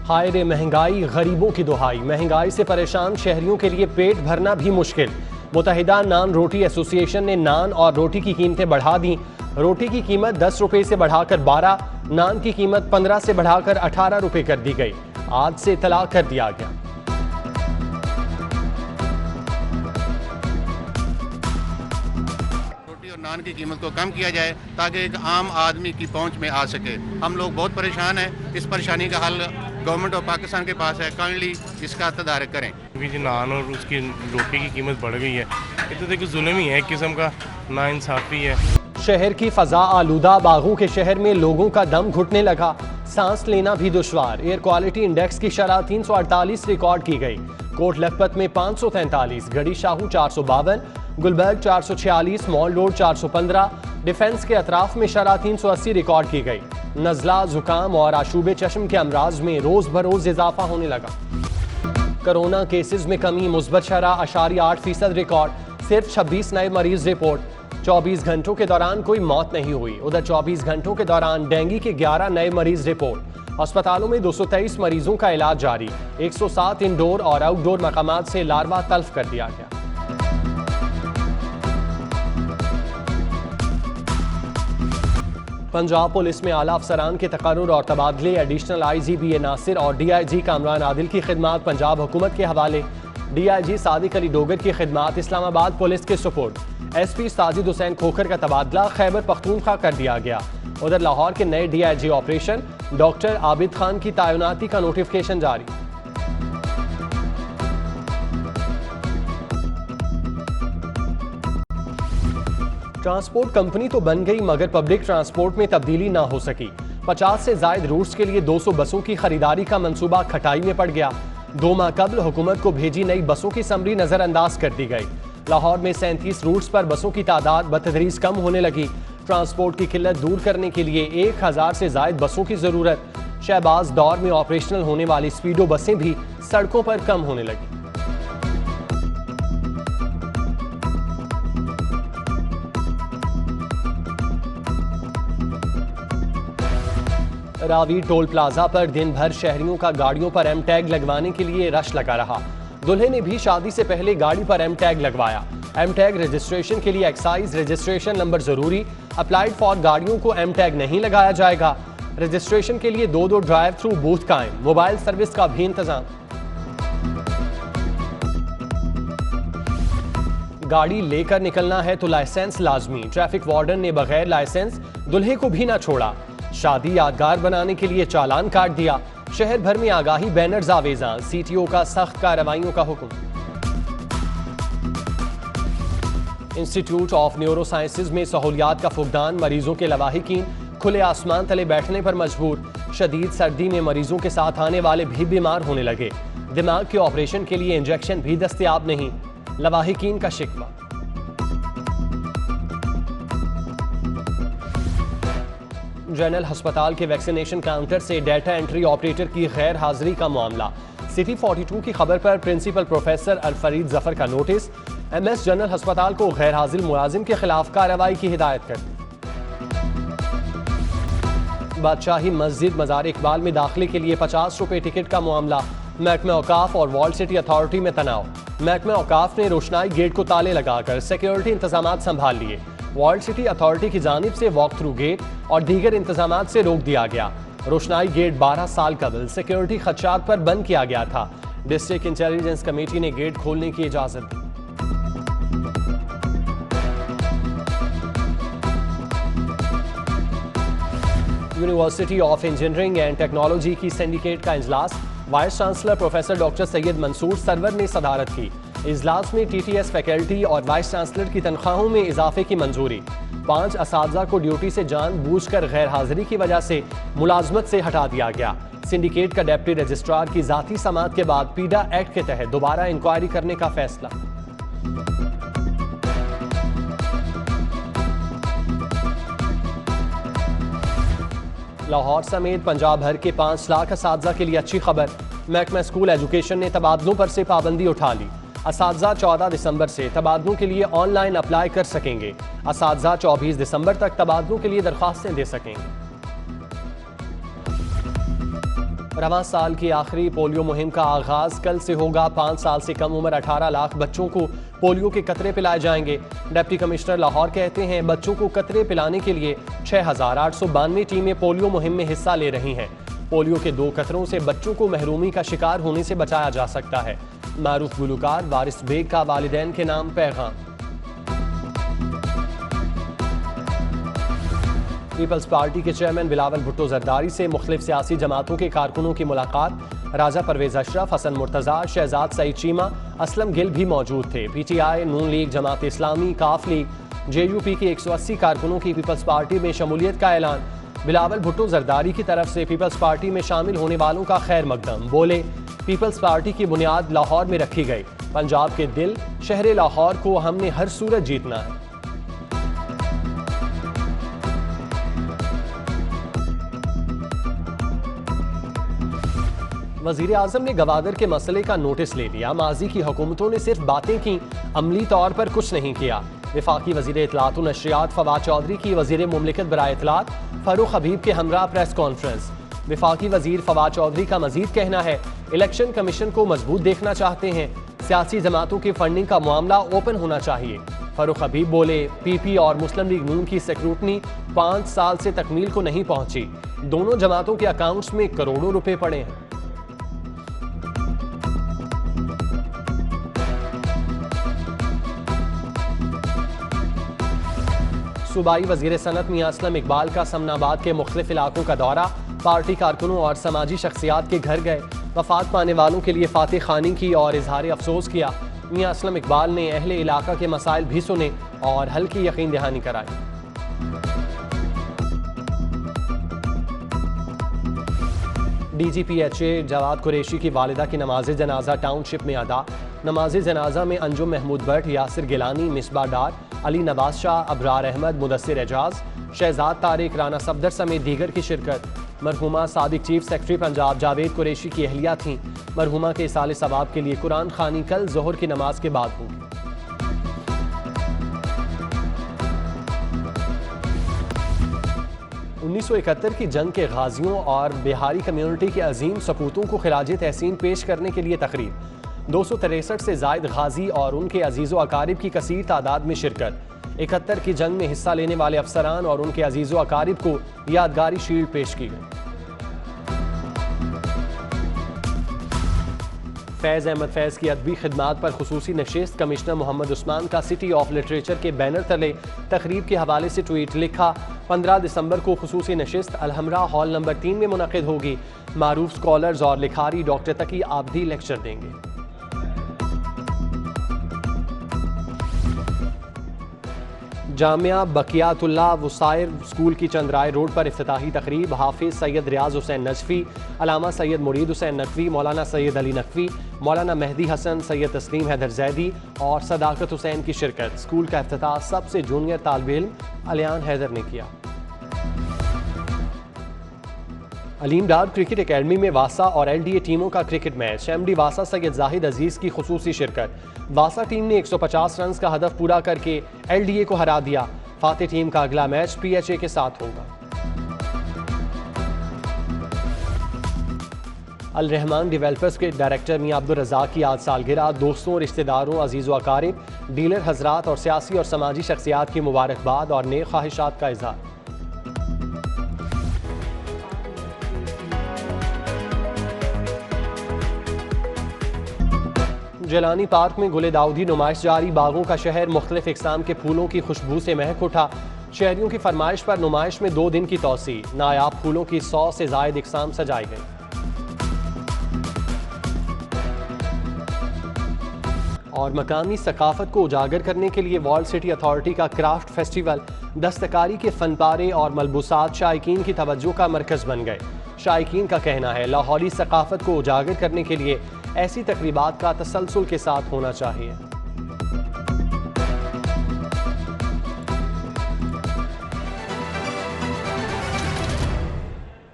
हाय रे महंगाई, गरीबों की दुहाई। महंगाई से परेशान शहरियों के लिए पेट भरना भी मुश्किल। मुत्तहिदा नान रोटी एसोसिएशन ने नान और रोटी की कीमतें बढ़ा दी। रोटी की कीमत 10 रुपए से बढ़ाकर 12, नान की कीमत 15 से बढ़ाकर 18 रुपए कर दी गई। आज से तलाक कर दिया गया। नान की कीमत को कम किया जाए ताकि एक आम आदमी की पहुंच में आ सके। हम लोग बहुत परेशान हैं। इस परेशानी का हल गवर्नमेंट ऑफ पाकिस्तान के पास है। काइंडली इसका तदारक करें। क्योंकि जी नान और उसकी रोटी की कीमत बढ़ गई है। ये तो देखिए जुल्म ही है, एक किस्म का नाइंसाफ़ी है। शहर की फजा आलूदा, बागों के शहर में लोगों का दम घुटने लगा, सांस लेना भी दुश्वार। एयर क्वालिटी इंडेक्स की शरह 348 रिकॉर्ड की गई। कोट लखपत में 543, Garhi Shahu 452, Gulberg 446, mall road 415। Defence के अतराफ में शरह 380 रिकॉर्ड की गई। नज़ला, जुकाम और आशूबे चश्म के अमराज में रोज बरोज इजाफा होने लगा। कोरोना केसेस में कमी, मुस्बत शरह 8.8% रिकॉर्ड। सिर्फ 26 नए मरीज रिपोर्ट। 24 घंटों के दौरान कोई मौत नहीं हुई। उधर 24 घंटों के दौरान डेंगू के 11 नए मरीज रिपोर्ट। अस्पतालों में 223 मरीजों का इलाज जारी। 107 इंडोर और आउटडोर मकामात से लार्वा तल्फ कर दिया गया। पंजाब पुलिस में आला अफसरान के तकर्रुर और तबादले। एडिशनल IGP BA नासिर और DIG कामरान आदिल की खिदमात पंजाब हुकूमत के हवाले। DIG सादिक अली डोगर की खिदमात इस्लामाबाद पुलिस के सुपुर्द। SP साजिद हुसैन खोखर का तबादला खैबर पख्तूनख्वा कर दिया गया। उधर लाहौर के नए DIG operation doctor Abid Khan की तैनाती का नोटिफिकेशन जारी। ट्रांसपोर्ट कंपनी तो बन गई मगर पब्लिक ट्रांसपोर्ट में तब्दीली ना हो सकी। 50 से जायद रूट्स के लिए 200 बसों की खरीदारी का मंसूबा खटाई में पड़ गया। 2 माह कबल हुकूमत को भेजी नई बसों की समरी नजरअंदाज कर दी गई। लाहौर में 37 रूट्स पर बसों की तादाद बतदरीज कम होने लगी। ट्रांसपोर्ट की किल्लत दूर करने के लिए 1000 से जायद बसों की जरूरत। शहबाज दौर में ऑपरेशनल होने वाली स्पीडो बसें भी सड़कों पर कम होने लगी। रावी टोल प्लाजा पर दिन भर शहरियों का गाड़ियों पर एम टैग लगवाने के लिए रश लगा रहा। दुल्हे ने भी शादी से पहले गाड़ी पर एम टैग लगवाया। एम टैग रजिस्ट्रेशन के लिए एक्साइज रजिस्ट्रेशन नंबर जरूरी। अप्लाइड फॉर गाड़ियों को एम टैग नहीं लगाया जाएगा। रजिस्ट्रेशन के लिए 2 ड्राइव थ्रू बूथ कायम। मोबाइल सर्विस का भी इंतजाम। गाड़ी लेकर निकलना है तो लाइसेंस लाजमी। ट्रैफिक वार्डन ने बगैर लाइसेंस दुल्हे को भी ना छोड़ा। शादी यादगार बनाने के लिए चालान काट दिया। शहर भर में आगाही बैनर्स आवेजा। CTO का सख्त कार्रवाइयों का हुक्म। इंस्टीट्यूट ऑफ न्यूरो साइंसेज में सहूलियात का फुकदान। मरीजों के लवाहिकीन खुले आसमान तले बैठने पर मजबूर। शदीद सर्दी में मरीजों के साथ आने वाले भी बीमार होने लगे। दिमाग के ऑपरेशन के लिए इंजेक्शन भी दस्तयाब नहीं। लवाहिकीन का शिकवा। जनरल अस्पताल के वैक्सीनेशन काउंटर से डेटा एंट्री ऑपरेटर की गैर हाजिरी का मामला। सिटी 42 की खबर पर प्रिंसिपल प्रोफेसर अलफरीद जफर का नोटिस। MS जनरल अस्पताल को गैर हाजिर मुलाजिम के खिलाफ कार्रवाई की हिदायत कर दी। बादशाही मस्जिद मजार इकबाल में दाखिले के लिए 50 रुपए टिकट का मामला। महकमा औकाफ और वॉल्ड सिटी अथॉरिटी में तनाव। महकमा औकाफ ने रोशनाई गेट को ताले लगाकर सिक्योरिटी इंतजाम संभाल लिए। वॉल्ड सिटी अथॉरिटी की जानिब से वॉक थ्रू गेट और दीगर इंतजाम से रोक दिया गया। रोशनाई गेट 12 साल कबल सिक्योरिटी खदशात पर बंद किया गया था। डिस्ट्रिक्ट इंटेलिजेंस कमेटी ने गेट खोलने की इजाजत दी। University of engineering and technology की सिंडिकेट का इजलास। Vice chancellor professor doctor Syed Mansoor Sarwar ने सदारत की। इजलास में TTS फैकल्टी और वाइस चांसलर की तनख्वाहों में इजाफे की मंजूरी। 5 असातिज़ा को ड्यूटी से जानबूझकर गैर हाजिरी की वजह से मुलाजमत से हटा दिया गया। सिंडिकेट का डेप्टी रजिस्ट्रार की जाती समात के बाद पीडा एक्ट के तहत दोबारा इंक्वायरी करने का फैसला। लाहौर समेत पंजाब भर के 5 लाख असातिज़ा के लिए अच्छी खबर। महकमा स्कूल एजुकेशन ने तबादलों पर से पाबंदी उठा ली। असातिज़ा 14 दिसंबर से तबादलों के लिए ऑनलाइन अप्लाई कर सकेंगे। असातिज़ा 24 दिसंबर तक तबादलों के लिए दरख्वास्तें दे सकेंगे। रवां साल की आखिरी पोलियो मुहिम का आगाज कल से होगा। 5 साल से कम उम्र 18 लाख बच्चों को पोलियो के कतरे पिलाए जाएंगे। डिप्टी कमिश्नर लाहौर कहते हैं बच्चों को कतरे पिलाने के लिए 6,892 टीमें पोलियो मुहिम में हिस्सा ले रही हैं। पोलियो के 2 कतरों से बच्चों को महरूमी का शिकार होने से बचाया जा सकता है। मारूफ गुलकार वारिस बेग का वालिदैन के नाम पैगाम। पीपल्स पार्टी के चेयरमैन बिलावल भुट्टो जरदारी से मुख्तलिफ सियासी जमातों के कारकुनों की मुलाकात। राजा परवेज अशरफ, हसन मुर्तजा, शहजाद सईद चीमा, असलम गिल भी मौजूद थे। PTI, नून लीग, जमात इस्लामी, काफ लीग, JUP के 180 कारकुनों की पीपल्स पार्टी में शमूलियत का ऐलान। बिलावल भुट्टो जरदारी की तरफ से पीपल्स पार्टी में शामिल होने वालों का खैर मकदम। बोले, पीपल्स पार्टी की बुनियाद लाहौर में रखी गई। पंजाब के दिल शहर लाहौर को हमने हर सूरत जीतना है। वज़ीर आज़म ने गवादर के मसले का नोटिस ले लिया। माजी की हुकूमतों ने सिर्फ बातें की, अमली तौर पर कुछ नहीं किया। वफाकी वज़ीर इत्तलात व नशरियात फवाद चौधरी की वज़ीर मुमलिकत बराए इत्तलात फारूक हबीब के हमरा प्रेस कॉन्फ्रेंस। वफाकी वज़ीर फवाद चौधरी का मजीद कहना है, इलेक्शन कमीशन को मजबूत देखना चाहते हैं। सियासी जमातों की फंडिंग का मामला ओपन होना चाहिए। फारूक हबीब बोले, PP और मुस्लिम लीग नून की स्क्रूटनी 5 साल से तकमील को नहीं पहुंची। दोनों जमातों के अकाउंट्स में करोड़ों रुपए पड़े हैं। सूबाई वज़ीर सनत मियां असलम इकबाल का समनाबाद के मुख्तलिफ इलाकों का दौरा। पार्टी कारकुनों और समाजी शख्सियात के घर गए। वफात पाने वालों के लिए फातिह खानी की और इजहार अफसोस किया। मियां असलम इकबाल ने अहले इलाका के मसाइल भी सुने और हल की यकीन दहानी कराई। DGPHA जवाद कुरैशी की वालिदा की नमाज जनाजा टाउनशिप में अदा। नमाज जनाजा में अंजुम महमूद भट्ट, यासिर गिलानी, मिसबा डार, अली नवाज शाह, अबरार अहमद, मुदस्सिर एजाज, शहजाद तारिक, राना सफदर समेत दीगर की शिरकत। मरहुमा साबिक चीफ सेक्रेटरी पंजाब जावेद कुरैशी की अहलिया थीं। मरहुमा के इसाले सवाब के लिए कुरान खानी कल ज़ोहर की नमाज के बाद होगी। 1971 की जंग के गाजियों और बिहारी कम्युनिटी के अजीम सपूतों को खिराज तहसीन पेश करने के लिए तकरीब। 263 से जायद गाजी और उनके अजीज़ो अकारिब की कसीर तादाद में शिरकत। 71 की जंग में हिस्सा लेने वाले अफसरान और उनके अजीज़ो अकारिब को यादगारी शील्ड पेश की गई। फैज़ अहमद फैज़ की अदबी खिदमात पर खुसूसी नशिस्त। कमिश्नर मोहम्मद उस्मान का सिटी ऑफ लिटरेचर के बैनर तले तकरीब के हवाले से ट्वीट लिखा। 15 दिसंबर को खुसूसी नशिस्त अलहमरा हॉल नंबर 3 में मुनक़िद होगी। मारूफ स्कॉलर्स और लिखारी डॉक्टर तकी आबदी लेक्चर देंगे। जामिया बकियातुल्लाह वसायर स्कूल की चंद्राय रोड पर इफ्तिताही तकरीब। हाफिज सैयद रियाज हुसैन नजफी, अलामा सैयद मुरीद हुसैन नकवी, मौलाना सैयद अली नकवी, मौलाना मेहदी हसन, सैयद तस्लीम हैदर जैदी और सदाकत हुसैन की शिरकत। स्कूल का इफ्तिताह सबसे जूनियर तालिब इल्म अलियान हैदर ने किया। अलीम डार क्रिकेट एकेडमी में वासा और LDA टीमों का क्रिकेट मैच। MD वासा सैयद जाहिद अजीज की खुसूसी शिरकत। वासा टीम ने 150 रन का हदफ पूरा करके LDA को हरा दिया। फातिह टीम का अगला मैच PHA के साथ होगा। अल रहमान डेवलपर्स के डायरेक्टर मियां अब्दुल रज़ाक की आज सालगिरह। दोस्तों, रिश्तेदारों, अजीज़ व अकारिब, डीलर हजरात और सियासी और समाजी शख्सियात की मुबारकबाद और नेक ख्वाहिशात का इज़हार। जलानी पार्क में गुले दाऊदी नुमाइश जारी। बागों का शहर मुख्तलिफ इकसाम के फूलों की खुशबू से महक उठा। शहरियों की फरमाइश पर नुमाइश में 2 दिन की तोसी। नायाब फूलों की 100 से जायद इकसाम सजाई गई। और मकामी सकाफत को उजागर करने के लिए वॉल सिटी अथॉरिटी का क्राफ्ट फेस्टिवल। दस्तकारी के फनपारे और मलबूसात शायकीन की तवज्जो का मरकज बन गए। शायकीन का कहना है लाहौरी सकाफत को उजागर करने के लिए ऐसी तकरीबात का तसलसल के साथ होना चाहिए।